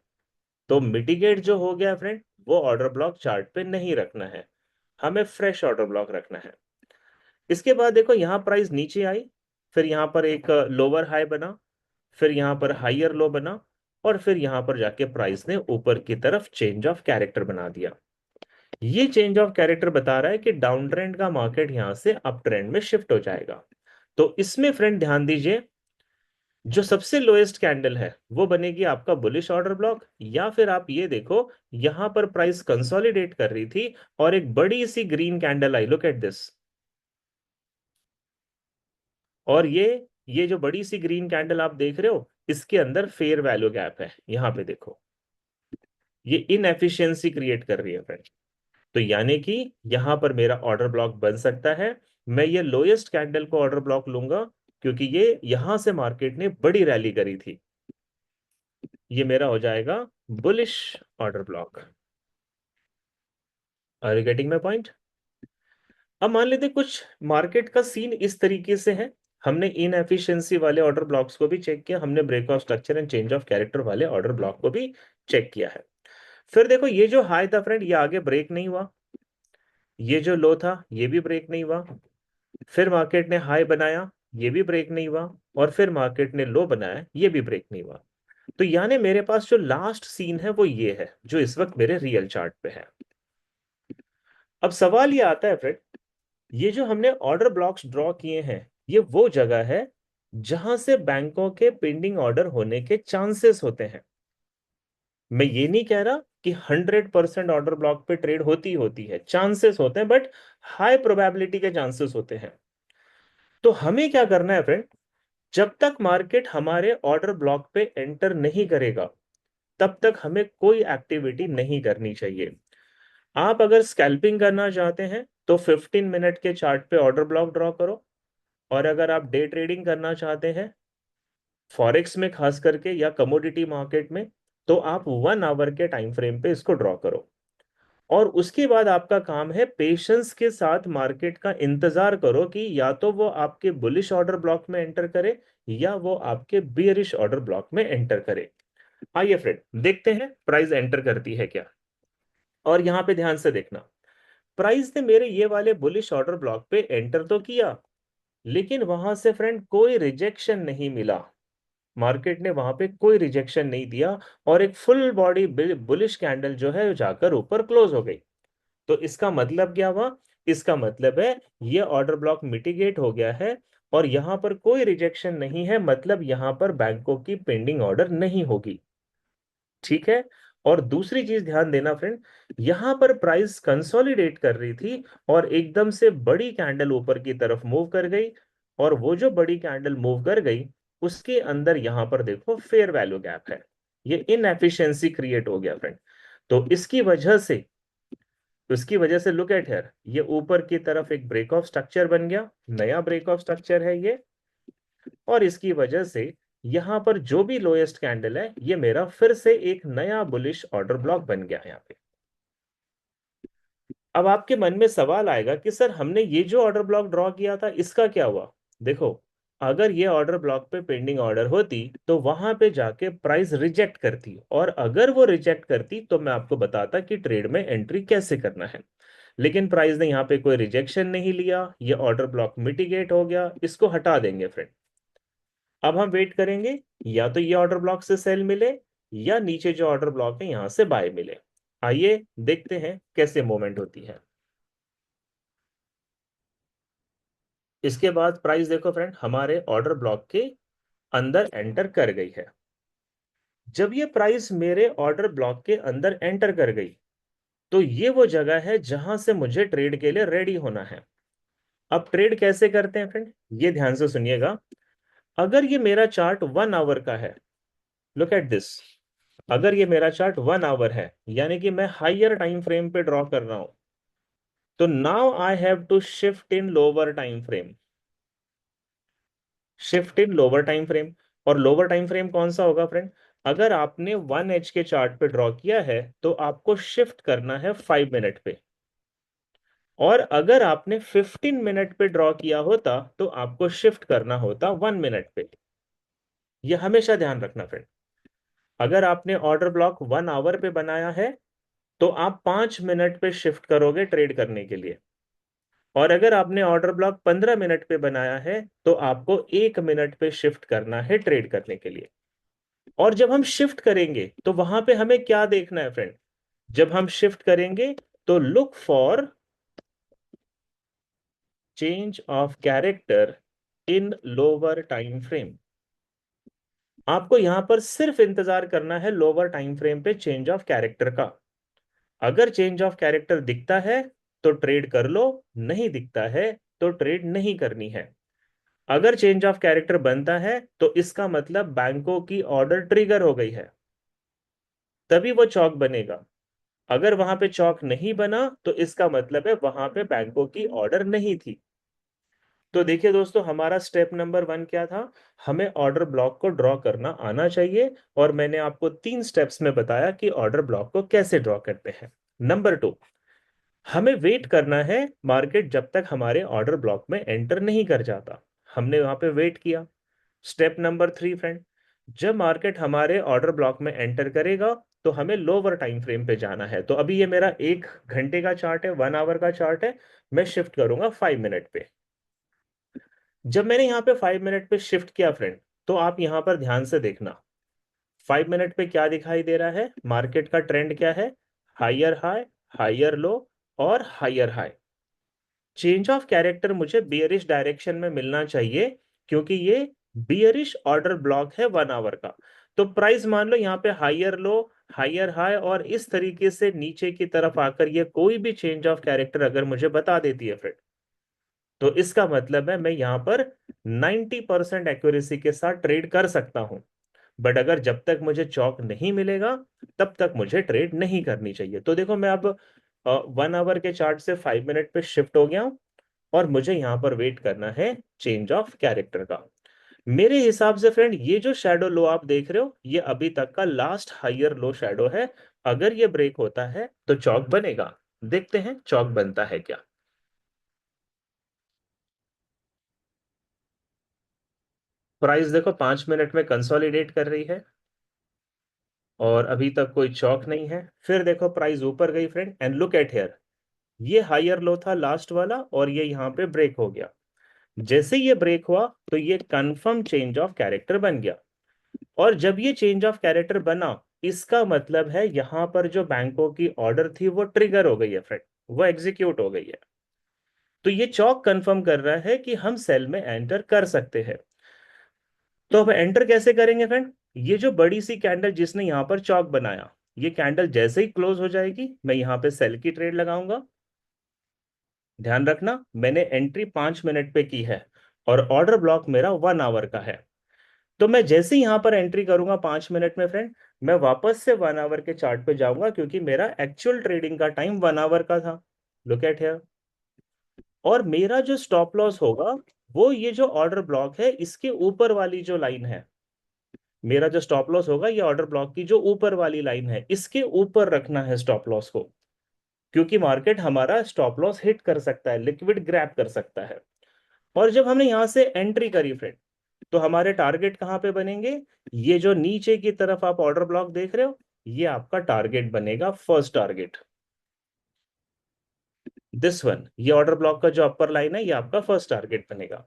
तो मिटिगेट जो हो गया फ्रेंड, वो ऑर्डर ब्लॉक चार्ट पे नहीं रखना है, हमें फ्रेश ऑर्डर ब्लॉक रखना है। इसके बाद देखो यहाँ प्राइस नीचे आई, फिर यहाँ पर एक लोअर हाई बना, फिर यहाँ पर हाइयर लो बना, और फिर यहाँ पर जाके प्राइस ने ऊपर की तरफ चेंज ऑफ कैरेक्टर बना दिया। ये चेंज ऑफ कैरेक्टर बता रहा है कि डाउन ट्रेंड का मार्केट यहां से अप ट्रेंड में शिफ्ट हो जाएगा। तो इसमें फ्रेंड ध्यान दीजिए, जो सबसे लोएस्ट कैंडल है वो बनेगी आपका बुलिश ऑर्डर ब्लॉक, या फिर आप ये देखो यहां पर प्राइस कंसोलिडेट कर रही थी और एक बड़ी सी ग्रीन कैंडल आई, लुक एट दिस। और ये जो बड़ी सी ग्रीन कैंडल आप देख रहे हो इसके अंदर फेयर वैल्यू गैप है, यहां पे देखो, ये इनएफिशिएंसी क्रिएट कर रही है फ्रेंड। तो यानी कि यहां पर मेरा ऑर्डर ब्लॉक बन सकता है, मैं ये लोएस्ट कैंडल को ऑर्डर ब्लॉक लूंगा, क्योंकि ये यहां से मार्केट ने बड़ी रैली करी थी। ये मेरा हो जाएगा bullish order block. Are you getting my point? अब मान लेते कुछ मार्केट का सीन इस तरीके से है। हमने इनएफिशिएंसी वाले ऑर्डर ब्लॉक्स को भी चेक किया, हमने break of structure and change of character वाले ऑर्डर ब्लॉक को भी चेक किया है। फिर देखो ये जो हाई था फ्रेंड, ये आगे ब्रेक नहीं हुआ, ये जो लो था ये भी ब्रेक नहीं हुआ, फिर मार्केट ने हाई बनाया, ये भी ब्रेक नहीं हुआ, और फिर मार्केट ने लो बनाया, ये भी ब्रेक नहीं हुआ। तो यानी मेरे पास जो लास्ट सीन है वो ये है, जो इस वक्त मेरे रियल चार्ट पे है। अब सवाल ये आता है फ्रेंड, ये जो हमने ऑर्डर ब्लॉक्स ड्रॉ किए हैं, ये वो जगह है जहां से बैंकों के पेंडिंग ऑर्डर होने के चांसेस होते हैं। मैं ये नहीं कह रहा कि 100% ऑर्डर ब्लॉक पे ट्रेड होती है, चांसेस होते हैं, बट हाई प्रोबेबिलिटी के चांसेस होते हैं। तो हमें क्या करना है फ्रेंड, जब तक मार्केट हमारे ऑर्डर ब्लॉक पे एंटर नहीं करेगा, तब तक हमें कोई एक्टिविटी नहीं करनी चाहिए। आप अगर स्कैल्पिंग करना चाहते हैं तो 15 मिनट के चार्ट पे ऑर्डर ब्लॉक ड्रॉ करो, और अगर आप डे ट्रेडिंग करना चाहते हैं फॉरेक्स में खास करके या कमोडिटी मार्केट में, तो आप 1 आवर के टाइम फ्रेम पे इसको ड्रॉ करो। और उसके बाद आपका काम है पेशेंस के साथ मार्केट का इंतजार करो कि या तो वो आपके बुलिश ऑर्डर ब्लॉक में एंटर करे या वो आपके बियरिश ऑर्डर ब्लॉक में एंटर करे। आइए फ्रेंड देखते हैं प्राइस एंटर करती है क्या। और यहां पे ध्यान से देखना, प्राइस ने मेरे ये वाले बुलिश ऑर्डर ब्लॉक पे एंटर तो किया, लेकिन वहां से फ्रेंड कोई रिजेक्शन नहीं मिला। मार्केट ने वहां पे कोई रिजेक्शन नहीं दिया, और एक फुल बॉडी बुलिश कैंडल जो है जाकर ऊपर क्लोज हो गई। तो इसका मतलब क्या हुआ? इसका मतलब है ये ऑर्डर ब्लॉक मिटिगेट हो गया है, और यहां पर कोई रिजेक्शन नहीं है, मतलब यहां पर बैंकों की पेंडिंग ऑर्डर नहीं होगी। ठीक है। और दूसरी चीज ध्यान देना फ्रेंड, यहां पर प्राइस कंसोलिडेट कर रही थी और एकदम से बड़ी कैंडल ऊपर की तरफ मूव कर गई, और वो जो बड़ी कैंडल मूव कर गई उसके अंदर यहां पर देखो फेयर वैल्यू गैप है, ये इनएफिशिएंसी क्रिएट हो गया फ्रेंड। तो इसकी वजह से लुक एट हियर, ये ऊपर की तरफ एक ब्रेक ऑफ स्ट्रक्चर बन गया, नया ब्रेक ऑफ स्ट्रक्चर है ये। और इसकी वजह से यहां पर जो भी लोएस्ट कैंडल है, ये मेरा फिर से एक नया बुलिश ऑर्डर ब्लॉक बन गया यहाँ पे। अब आपके मन में सवाल आएगा कि सर हमने ये जो ऑर्डर ब्लॉक ड्रॉ किया था इसका क्या हुआ? देखो, अगर ये ऑर्डर ब्लॉक पे पेंडिंग ऑर्डर होती तो वहां पे जाके प्राइस रिजेक्ट करती, और अगर वो रिजेक्ट करती तो मैं आपको बताता कि ट्रेड में एंट्री कैसे करना है। लेकिन प्राइस ने यहाँ पे कोई रिजेक्शन नहीं लिया, ये ऑर्डर ब्लॉक मिटिगेट हो गया, इसको हटा देंगे फ्रेंड। अब हम वेट करेंगे, या तो ये ऑर्डर ब्लॉक से सेल मिले, या नीचे जो ऑर्डर ब्लॉक है यहां से बाय मिले। आइए देखते हैं कैसे मूवमेंट होती है। इसके बाद प्राइस देखो फ्रेंड हमारे ऑर्डर ब्लॉक के अंदर एंटर कर गई है। जब ये प्राइस मेरे ऑर्डर ब्लॉक के अंदर एंटर कर गई, तो ये वो जगह है जहां से मुझे ट्रेड के लिए रेडी होना है। अब ट्रेड कैसे करते हैं फ्रेंड, ये ध्यान से सुनिएगा। अगर ये मेरा चार्ट 1 आवर का है, लुक एट दिस, अगर ये मेरा चार्ट 1 आवर है, यानी कि मैं हाइयर टाइम फ्रेम पे ड्रॉ कर रहा हूं, तो now I have to shift in lower time frame. Shift in lower time frame, और लोअर टाइम फ्रेम कौन सा होगा फ्रेंड? अगर आपने 1 एच के चार्ट पे ड्रॉ किया है तो आपको शिफ्ट करना है 5 मिनट पे, और अगर आपने 15 मिनट पे ड्रॉ किया होता तो आपको शिफ्ट करना होता 1 मिनट पे। यह हमेशा ध्यान रखना फ्रेंड। अगर आपने ऑर्डर ब्लॉक 1 आवर पे बनाया है तो आप 5 मिनट पे शिफ्ट करोगे ट्रेड करने के लिए, और अगर आपने ऑर्डर ब्लॉक 15 मिनट पे बनाया है तो आपको 1 मिनट पे शिफ्ट करना है ट्रेड करने के लिए। और जब हम शिफ्ट करेंगे तो वहां पे हमें क्या देखना है फ्रेंड? जब हम शिफ्ट करेंगे तो look for change of character in lower time frame. आपको यहां पर सिर्फ इंतजार करना है लोअर टाइम फ्रेम पे चेंज ऑफ कैरेक्टर का। अगर चेंज ऑफ कैरेक्टर दिखता है तो ट्रेड कर लो, नहीं दिखता है तो ट्रेड नहीं करनी है। अगर चेंज ऑफ कैरेक्टर बनता है तो इसका मतलब बैंकों की ऑर्डर ट्रिगर हो गई है, तभी वो चौक बनेगा। अगर वहां पे चौक नहीं बना तो इसका मतलब है वहां पे बैंकों की ऑर्डर नहीं थी। तो देखिए दोस्तों, हमारा स्टेप नंबर 1 क्या था? हमें ऑर्डर ब्लॉक को ड्रॉ करना आना चाहिए, और मैंने आपको 3 स्टेप्स में बताया कि ऑर्डर ब्लॉक को कैसे ड्रॉ करते हैं। नंबर 2, हमें वेट करना है मार्केट जब तक हमारे ऑर्डर ब्लॉक में एंटर नहीं कर जाता। हमने वहां पे वेट किया। स्टेप नंबर 3 फ्रेंड, जब मार्केट हमारे ऑर्डर ब्लॉक में एंटर करेगा तो हमें लोअर टाइम फ्रेम पे जाना है। तो अभी ये मेरा 1 घंटे का चार्ट है, 1 आवर का चार्ट है। मैं शिफ्ट करूंगा 5 मिनट पे। जब मैंने यहाँ पे 5 मिनट पे शिफ्ट किया फ्रेंड, तो आप यहाँ पर ध्यान से देखना। 5 मिनट पे क्या दिखाई दे रहा है? मार्केट का ट्रेंड क्या है? हायर हाई, हायर लो और higher high. Change of character मुझे बियरिश डायरेक्शन में मिलना चाहिए, क्योंकि ये बियरिश ऑर्डर ब्लॉक है 1 आवर का। तो प्राइस मान लो यहाँ पे हायर लो, हायर हाई और इस तरीके से नीचे की तरफ आकर ये कोई भी चेंज ऑफ कैरेक्टर अगर मुझे बता देती है फ्रेंड, तो इसका मतलब है मैं यहाँ पर 90% एक्यूरेसी के साथ ट्रेड कर सकता हूं। बट अगर जब तक मुझे चौक नहीं मिलेगा, तब तक मुझे ट्रेड नहीं करनी चाहिए। तो देखो, मैं अब 1 आवर के चार्ट से 5 मिनट पे शिफ्ट हो गया हूं, और मुझे यहां पर वेट करना है चेंज ऑफ कैरेक्टर का। मेरे हिसाब से फ्रेंड, ये जो शैडो लो आप देख रहे हो, ये अभी तक का लास्ट हायर लो शैडो है। अगर ये ब्रेक होता है तो चौक बनेगा। देखते हैं चौक बनता है क्या। प्राइस देखो 5 मिनट में कंसोलिडेट कर रही है, और अभी तक कोई चौक नहीं है। फिर देखो प्राइस ऊपर गई friend, and look at here, ये हायर लो था लास्ट वाला, और ये यहाँ पे ब्रेक हो गया। जैसे ये ब्रेक हुआ तो ये कंफर्म चेंज ऑफ कैरेक्टर बन गया। और जब ये चेंज ऑफ कैरेक्टर बना, इसका मतलब है यहां पर जो बैंकों की ऑर्डर थी वो ट्रिगर हो गई है फ्रेंड, वो एग्जीक्यूट हो गई है। तो ये चौक कंफर्म कर रहा है कि हम सेल में एंटर कर सकते हैं। तो अब एंटर कैसे करेंगे फ्रेंड? ये जो बड़ी सी कैंडल जिसने यहां पर चौक बनाया, ये कैंडल जैसे ही क्लोज हो जाएगी, मैं यहां पे सेल की ट्रेड लगाऊंगा। ध्यान रखना, मैंने एंट्री 5 मिनट पे की है, और ऑर्डर ब्लॉक मेरा 1 आवर का है। तो मैं जैसे ही यहां पर एंट्री करूंगा 5 मिनट में फ्रेंड, मैं वापस से 1 आवर के चार्ट पे जाऊंगा, क्योंकि मेरा एक्चुअल ट्रेडिंग का टाइम 1 आवर का था। Look at here. और मेरा जो स्टॉप लॉस होगा, वो ये जो ऑर्डर ब्लॉक है इसके ऊपर वाली जो लाइन है। मेरा जो स्टॉप लॉस होगा, ये ऑर्डर ब्लॉक की जो ऊपर वाली लाइन है, इसके ऊपर रखना है स्टॉप लॉस को। क्योंकि मार्केट हमारा स्टॉप लॉस हिट कर सकता है, लिक्विड ग्रैब कर सकता है। और जब हमने यहां से एंट्री करी फ्रेंड, तो हमारे टारगेट कहां पे बनेंगे? ये जो नीचे की तरफ आप ऑर्डर ब्लॉक देख रहे हो, ये आपका टारगेट बनेगा, फर्स्ट टारगेट। दिस वन, ये ऑर्डर ब्लॉक का जो अपर लाइन है, ये आपका फर्स्ट टारगेट बनेगा।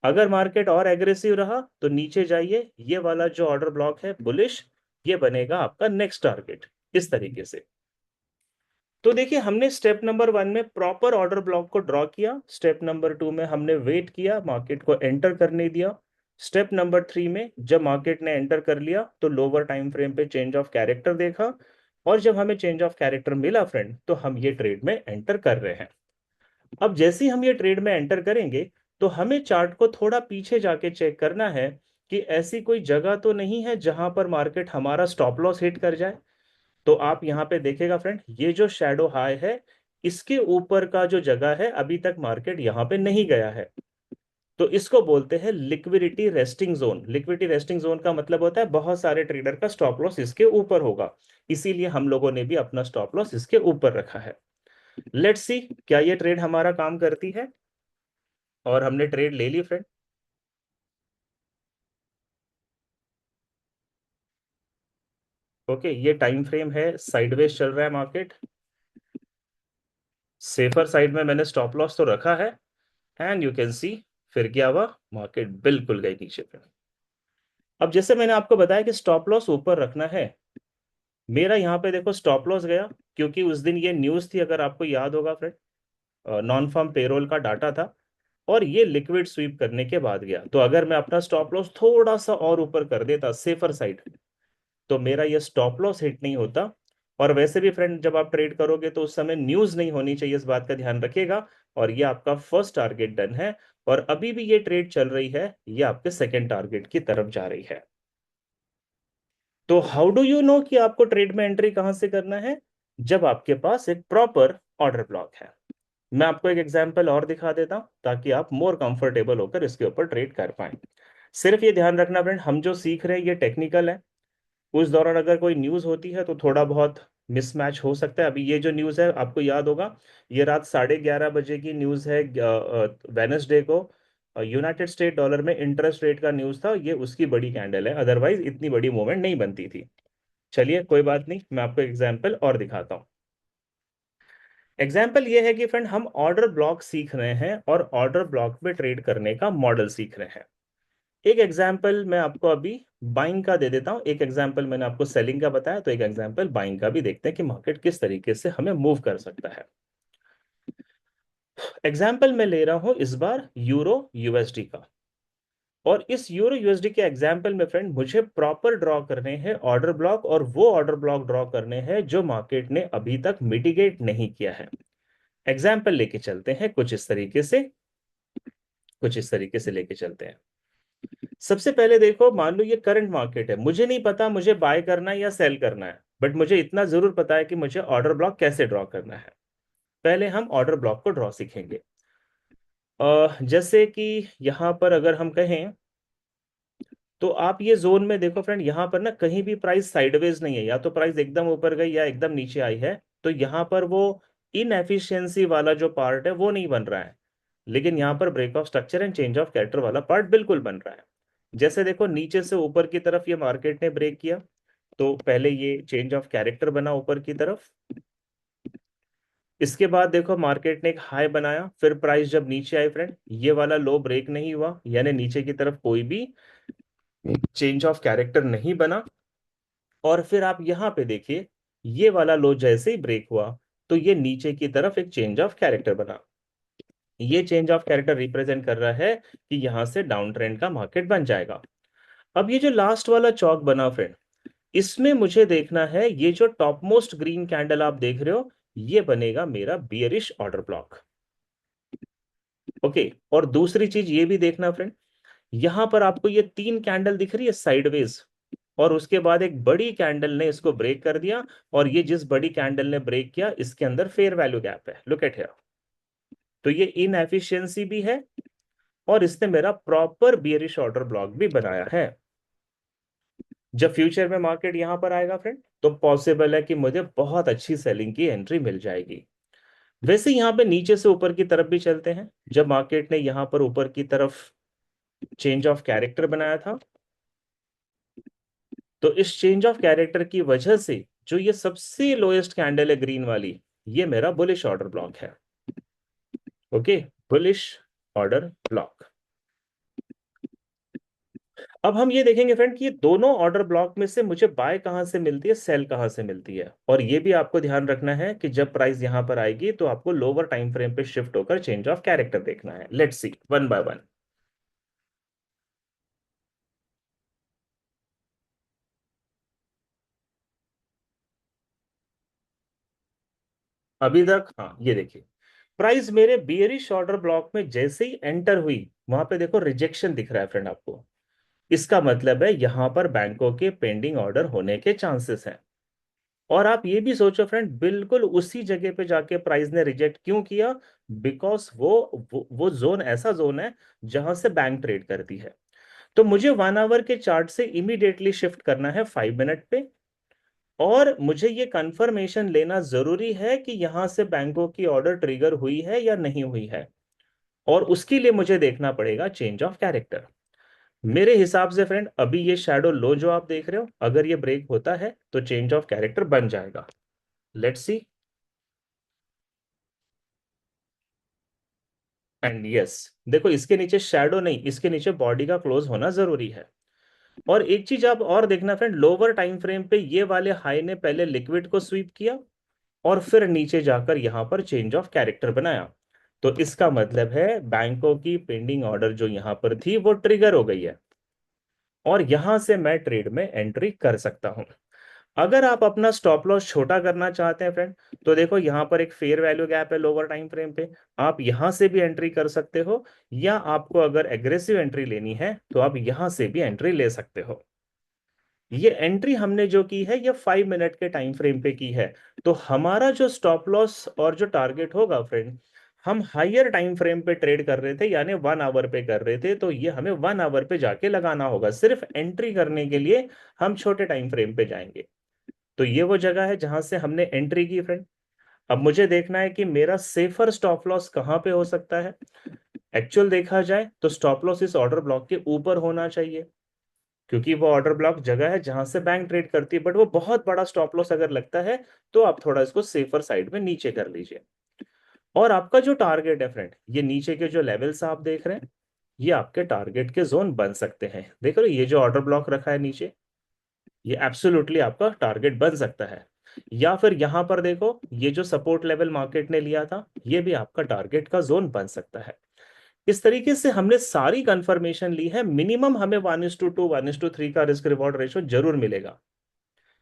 अगर मार्केट और एग्रेसिव रहा तो नीचे जाइए, ये वाला जो ऑर्डर ब्लॉक है बुलिश, ये बनेगा आपका नेक्स्ट टारगेट। इस तरीके से। तो देखिए, हमने स्टेप नंबर 1 में प्रॉपर ऑर्डर ब्लॉक को ड्रॉ किया। स्टेप नंबर 2 में हमने वेट किया, मार्केट को एंटर करने दिया। स्टेप नंबर 3 में जब मार्केट ने एंटर कर लिया तो लोअर टाइम फ्रेम पे चेंज ऑफ कैरेक्टर देखा, और जब हमें चेंज ऑफ कैरेक्टर मिला फ्रेंड, तो हम ये ट्रेड में एंटर कर रहे हैं। अब जैसे ही हम ये ट्रेड में एंटर करेंगे, तो हमें चार्ट को थोड़ा पीछे जाके चेक करना है कि ऐसी कोई जगह तो नहीं है जहां पर मार्केट हमारा स्टॉप लॉस हिट कर जाए। तो आप यहां पे देखेगा फ्रेंड, ये जो शैडो हाई है, इसके ऊपर का जो जगह है, अभी तक मार्केट यहां पे नहीं गया है। तो इसको बोलते हैं liquidity resting zone. Liquidity resting zone का मतलब होता है बहुत सारे ट्रेडर का स्टॉप लॉस इसके ऊपर होगा। इसीलिए हम लोगों ने भी अपना स्टॉप लॉस इसके ऊपर रखा है। लेट्स सी क्या ये ट्रेड हमारा काम करती है। और हमने ट्रेड ले ली फ्रेंड। ओके, ये टाइम फ्रेम है, साइडवेज चल रहा है मार्केट। सेफर साइड में मैंने स्टॉप लॉस तो रखा है, एंड यू कैन सी फिर क्या हुआ, मार्केट बिल्कुल गई नीचे पे। अब जैसे मैंने आपको बताया कि स्टॉप लॉस ऊपर रखना है, मेरा यहाँ पे देखो स्टॉप लॉस गया, क्योंकि उस दिन ये न्यूज़ थी, अगर आपको याद होगा फ्रेंड, नॉन फार्म पेरोल का डाटा था, और ये लिक्विड स्वीप करने के बाद गया। तो अगर मैं अपना स्टॉप लॉस थोड़ा सा और ऊपर कर देता सेफर साइड, तो मेरा ये स्टॉप लॉस हिट नहीं होता। और वैसे भी फ्रेंड, जब आप ट्रेड करोगे तो उस समय न्यूज़ नहीं होनी चाहिए, इस बात का ध्यान रखिएगा। और ये आपका फर्स्ट टारगेट डन है, और अभी भी ये ट्रेड चल रही है, ये आपके सेकेंड टारगेट की तरफ जा रही है। तो हाउ डू यू नो कि आपको ट्रेड में एंट्री कहां से करना है? जब आपके पास एक प्रॉपर ऑर्डर ब्लॉक है। मैं आपको एक एग्जांपल और दिखा देता हूं ताकि आप मोर कंफर्टेबल होकर इसके ऊपर ट्रेड कर पाए। सिर्फ ये ध्यान रखना फ्रेंड, हम जो सीख रहे हैं ये टेक्निकल है। उस दौरान अगर कोई न्यूज़ होती है तो थोड़ा बहुत मिसमैच हो सकता है। अभी ये जो न्यूज़ है आपको याद होगा, ये रात 11:30 बजे की न्यूज़ है, वेनसडे को। यूनाइटेड स्टेट डॉलर में इंटरेस्ट रेट का न्यूज़ था, ये उसकी बड़ी कैंडल है, अदरवाइज इतनी बड़ी मूवमेंट नहीं बनती थी। चलिए कोई बात नहीं, मैं आपको एग्जाम्पल और दिखाता हूँ। एग्जाम्पल ये है कि फ्रेंड हम ऑर्डर ब्लॉक सीख रहे हैं और ऑर्डर ब्लॉक में ट्रेड करने का मॉडल सीख रहे हैं। एक एग्जाम्पल मैं आपको अभी बाइंग का दे देता हूं, एक एग्जाम्पल मैंने आपको सेलिंग का बताया, तो एक एग्जाम्पल बाइंग का भी देखते हैं कि मार्केट किस तरीके से हमें मूव कर सकता है। एग्जाम्पल मैं ले रहा हूं इस बार यूरो यूएसडी का। और इस यूरो यूएसडी के एग्जाम्पल में फ्रेंड मुझे प्रॉपर ड्रॉ करने हैं ऑर्डर ब्लॉक, और वो ऑर्डर ब्लॉक ड्रॉ करने हैं जो मार्केट ने अभी तक मिटिगेट नहीं किया है। एग्जाम्पल लेके चलते हैं कुछ इस तरीके से, कुछ इस तरीके से लेके चलते हैं। सबसे पहले देखो, मान लो ये करंट मार्केट है, मुझे नहीं पता मुझे बाय करना है या सेल करना है, बट मुझे इतना जरूर पता है कि मुझे ऑर्डर ब्लॉक कैसे ड्रॉ करना है। पहले हम ऑर्डर ब्लॉक को ड्रॉ सीखेंगे। जैसे कि यहां पर अगर हम कहें तो आप ये जोन में देखो फ्रेंड, यहां पर ना कहीं भी प्राइस साइडवेज नहीं है, या तो प्राइस एकदम ऊपर गई या एकदम नीचे आई है। तो यहां पर वो इनएफिशिएंसी वाला जो पार्ट है वो नहीं बन रहा है, लेकिन यहाँ पर break of structure and change of character वाला पार्ट बिल्कुल बन रहा है। जैसे देखो नीचे से ऊपर की तरफ ये मार्केट ने ब्रेक किया, तो पहले ये चेंज ऑफ कैरेक्टर बना ऊपर की तरफ। इसके बाद देखो मार्केट ने एक हाई बनाया, फिर प्राइस जब नीचे आई फ्रेंड, ये वाला लो ब्रेक नहीं हुआ, यानी नीचे की तरफ कोई भी चेंज ऑफ कैरेक्टर नहीं बना। और फिर आप यहां पे देखिए, ये वाला लो जैसे ही ब्रेक हुआ तो ये नीचे की तरफ एक चेंज ऑफ कैरेक्टर बना। ये चेंज ऑफ कैरेक्टर रिप्रेजेंट कर रहा है कि यहां से डाउन ट्रेंड का मार्केट बन जाएगा। अब ये जो लास्ट वाला चौक बना फ्रेंड, इसमें मुझे देखना है ये जो टॉप मोस्ट ग्रीन कैंडल आप देख रहे हो, ये बनेगा मेरा बियरिश ऑर्डर ब्लॉक। ओके, और दूसरी चीज ये भी देखना फ्रेंड, यहां पर आपको ये तीन कैंडल दिख रही है साइडवेज, और उसके बाद एक बड़ी कैंडल ने इसको ब्रेक कर दिया, और ये जिस बड़ी कैंडल ने ब्रेक किया इसके अंदर फेयर वैल्यू गैप है, लुक एट हियर। तो ये इनएफिशिएंसी भी है, और इसने मेरा प्रॉपर बियरिश ऑर्डर ब्लॉक भी बनाया है। जब फ्यूचर में मार्केट यहां पर आएगा फ्रेंड, तो पॉसिबल है कि मुझे बहुत अच्छी सेलिंग की एंट्री मिल जाएगी। वैसे यहां पे नीचे से ऊपर की तरफ भी चलते हैं। जब मार्केट ने यहां पर ऊपर की तरफ चेंज ऑफ कैरेक्टर बनाया था, तो इस चेंज ऑफ कैरेक्टर की वजह से जो ये सबसे लोएस्ट कैंडल है ग्रीन वाली, ये मेरा बुलिश ऑर्डर ब्लॉक है। Okay, bullish order block. अब हम ये देखेंगे फ्रेंड कि ये दोनों ऑर्डर ब्लॉक में से मुझे बाय कहां से मिलती है, सेल कहां से मिलती है। और ये भी आपको ध्यान रखना है कि जब प्राइस यहां पर आएगी तो आपको लोअर टाइम फ्रेम पे शिफ्ट होकर चेंज ऑफ कैरेक्टर देखना है। Let's see one by one. अभी तक हाँ, ये देखिए प्राइस मेरे बियरिश ऑर्डर ब्लॉक में जैसे ही एंटर हुई, वहां पे देखो रिजेक्शन दिख रहा है फ्रेंड आपको। इसका मतलब है यहां पर बैंकों के पेंडिंग ऑर्डर होने के चांसेस हैं। और आप ये भी सोचो फ्रेंड, बिल्कुल उसी जगह पे जाके प्राइस ने रिजेक्ट क्यों किया? बिकॉज वो जोन ऐसा जोन है जहां से बैंक ट्रेड करती है। तो मुझे 1 आवर के चार्ट से इमीडिएटली शिफ्ट करना है 5 मिनट पे, और मुझे ये कंफर्मेशन लेना जरूरी है कि यहां से बैंकों की ऑर्डर ट्रिगर हुई है या नहीं हुई है। और उसके लिए मुझे देखना पड़ेगा चेंज ऑफ कैरेक्टर। मेरे हिसाब से फ्रेंड अभी ये शैडो लो जो आप देख रहे हो, अगर ये ब्रेक होता है तो चेंज ऑफ कैरेक्टर बन जाएगा। Let's see. एंड यस, देखो इसके नीचे शैडो नहीं, इसके नीचे बॉडी का क्लोज होना जरूरी है। और एक चीज आप और देखना फ्रेंड, लोअर टाइम फ्रेम पे ये वाले हाई ने पहले लिक्विड को स्वीप किया, और फिर नीचे जाकर यहां पर चेंज ऑफ कैरेक्टर बनाया। तो इसका मतलब है बैंकों की पेंडिंग ऑर्डर जो यहां पर थी वो ट्रिगर हो गई है, और यहां से मैं ट्रेड में एंट्री कर सकता हूं। अगर आप अपना स्टॉप लॉस छोटा करना चाहते हैं फ्रेंड, तो देखो यहां पर एक फेयर वैल्यू गैप है लोअर टाइम फ्रेम पे, आप यहां से भी एंट्री कर सकते हो, या आपको अगर एग्रेसिव एंट्री लेनी है तो आप यहां से भी एंट्री ले सकते हो। ये एंट्री हमने जो की है ये 5 मिनट के टाइम फ्रेम पे की है। तो हमारा जो स्टॉप लॉस और जो टारगेट होगा फ्रेंड, हम हायर टाइम फ्रेम पे ट्रेड कर रहे थे, यानी 1 आवर पे कर रहे थे, तो ये हमें 1 आवर पे जाके लगाना होगा। सिर्फ एंट्री करने के लिए हम छोटे टाइम फ्रेम पे जाएंगे। तो ये वो जगह है जहां से हमने एंट्री की फ्रेंड। अब मुझे देखना है कि मेरा सेफर स्टॉप लॉस कहाँ पे हो सकता है। एक्चुअल देखा जाए तो स्टॉप लॉस इस ऑर्डर ब्लॉक के ऊपर होना चाहिए, क्योंकि वो ऑर्डर ब्लॉक जगह है जहां से बैंक ट्रेड करती है। बट वो बहुत बड़ा स्टॉप लॉस अगर लगता है तो आप थोड़ा इसको सेफर साइड में नीचे कर लीजिए। और आपका जो टारगेट है फ्रेंड, ये नीचे के जो लेवल्स आप देख रहे हैं, ये आपके टारगेट के जोन बन सकते हैं। देख रहे हो ये जो ऑर्डर ब्लॉक रखा है नीचे, ये एब्सोल्युटली आपका टारगेट बन सकता है। या फिर यहां पर देखो, ये जो सपोर्ट लेवल मार्केट ने लिया था, ये भी आपका टारगेट का जोन बन सकता है। इस तरीके से हमने सारी कंफर्मेशन ली है। मिनिमम हमें 1:2 1:3 का रिस्क रिवॉर्ड रेशियो जरूर मिलेगा।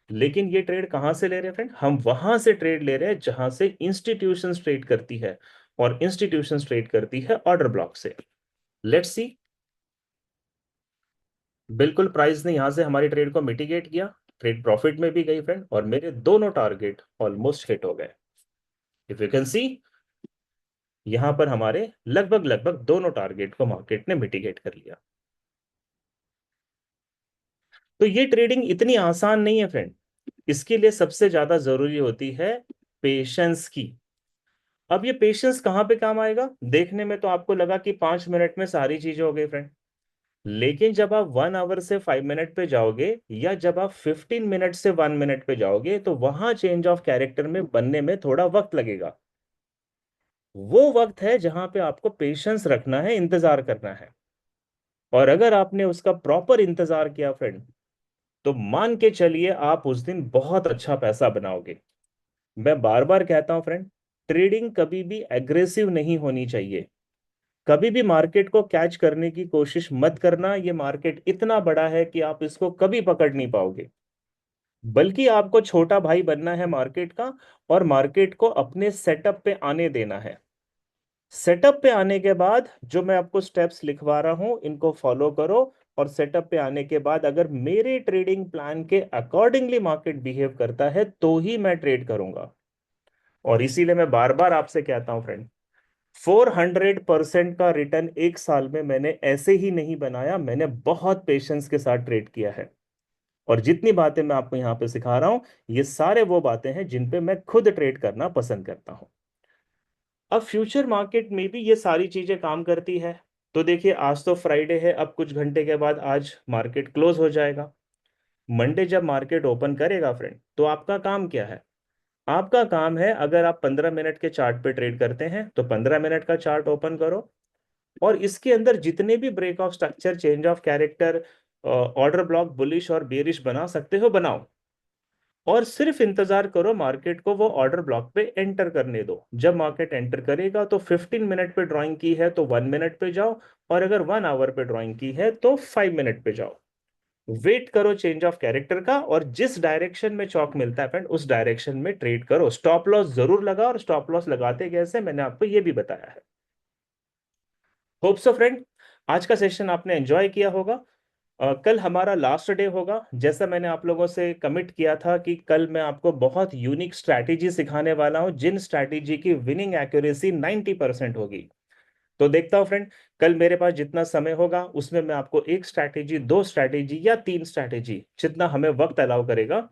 लेकिन ये ट्रेड कहां से ले रहे हैं फ्रेंड? हम वहां से ट्रेड ले रहे हैं जहां से इंस्टीट्यूशन ट्रेड करती है, और इंस्टीट्यूशन ट्रेड करती है ऑर्डर ब्लॉक से। Let's see. बिल्कुल प्राइस ने यहां से हमारी ट्रेड को मिटिगेट किया, ट्रेड प्रॉफिट में भी गई फ्रेंड, और मेरे दोनों टारगेट ऑलमोस्ट हिट हो गए। इफ यू कैन सी, यहां पर हमारे लगभग लगभग दोनों टारगेट को मार्केट ने मिटिगेट कर लिया। तो ये ट्रेडिंग इतनी आसान नहीं है फ्रेंड। इसके लिए सबसे ज्यादा जरूरी होती है पेशेंस की। अब ये पेशेंस कहाँ पे काम आएगा? देखने में तो आपको लगा कि 5 मिनट में सारी चीजें हो गई फ्रेंड, लेकिन जब आप 1 आवर से 5 मिनट पे जाओगे, या जब आप 15 मिनट से 1 मिनट पे जाओगे, तो वहां चेंज ऑफ कैरेक्टर में बनने में थोड़ा वक्त लगेगा। वो वक्त है जहां पे आपको पेशेंस रखना है, इंतजार करना है। और अगर आपने उसका प्रॉपर इंतजार किया फ्रेंड, तो मान के चलिए आप उस दिन बहुत अच्छा पैसा बनाओगे। मैं बार बार कहता हूं फ्रेंड, ट्रेडिंग कभी भी एग्रेसिव नहीं होनी चाहिए। कभी भी मार्केट को कैच करने की कोशिश मत करना। ये मार्केट इतना बड़ा है कि आप इसको कभी पकड़ नहीं पाओगे। बल्कि आपको छोटा भाई बनना है मार्केट का, और मार्केट को अपने सेटअप पे आने देना है। सेटअप पे आने के बाद जो मैं आपको स्टेप्स लिखवा रहा हूं, इनको फॉलो करो। और सेटअप पे आने के बाद अगर मेरे ट्रेडिंग प्लान के अकॉर्डिंगली मार्केट बिहेव करता है, तो ही मैं ट्रेड करूंगा। और इसीलिए मैं बार बार आपसे कहता हूं फ्रेंड, 400% का रिटर्न एक साल में मैंने ऐसे ही नहीं बनाया। मैंने बहुत पेशेंस के साथ ट्रेड किया है। और जितनी बातें मैं आपको यहाँ पे सिखा रहा हूं, ये सारे वो बातें हैं जिन पे मैं खुद ट्रेड करना पसंद करता हूं। अब फ्यूचर मार्केट में भी ये सारी चीजें काम करती है। तो देखिए, आज तो फ्राइडे है, अब कुछ घंटे के बाद आज मार्केट क्लोज हो जाएगा। मंडे जब मार्केट ओपन करेगा फ्रेंड, तो आपका काम क्या है? आपका काम है, अगर आप 15 मिनट के चार्ट पे ट्रेड करते हैं, तो 15 मिनट का चार्ट ओपन करो, और इसके अंदर जितने भी break of structure, change of character, order block, bullish और बेरिश बना सकते हो बनाओ। और सिर्फ इंतजार करो मार्केट को वो ऑर्डर ब्लॉक पे एंटर करने दो। जब मार्केट एंटर करेगा तो 15 मिनट पे ड्राइंग की है तो 1 मिनट पे जाओ, और अगर 1 आवर पे ड्राइंग की है तो 5 मिनट पे जाओ। वेट करो चेंज ऑफ कैरेक्टर का, और जिस डायरेक्शन में चौक मिलता है फ्रेंड, उस डायरेक्शन में ट्रेड करो। स्टॉप लॉस जरूर लगा, और स्टॉप लॉस लगाते कैसे मैंने आपको ये भी बताया है। होप सो फ्रेंड, आज का सेशन आपने एंजॉय किया होगा। कल हमारा लास्ट डे होगा। जैसा मैंने आप लोगों से कमिट किया था कि कल मैं आपको बहुत यूनिक स्ट्रैटेजी सिखाने वाला हूं, जिन स्ट्रैटेजी की विनिंग एक्यूरेसी 90% होगी। तो देखता हूं फ्रेंड, कल मेरे पास जितना समय होगा उसमें मैं आपको एक स्ट्रैटेजी, दो स्ट्रैटेजी या तीन स्ट्रैटेजी, जितना हमें वक्त अलाउ करेगा,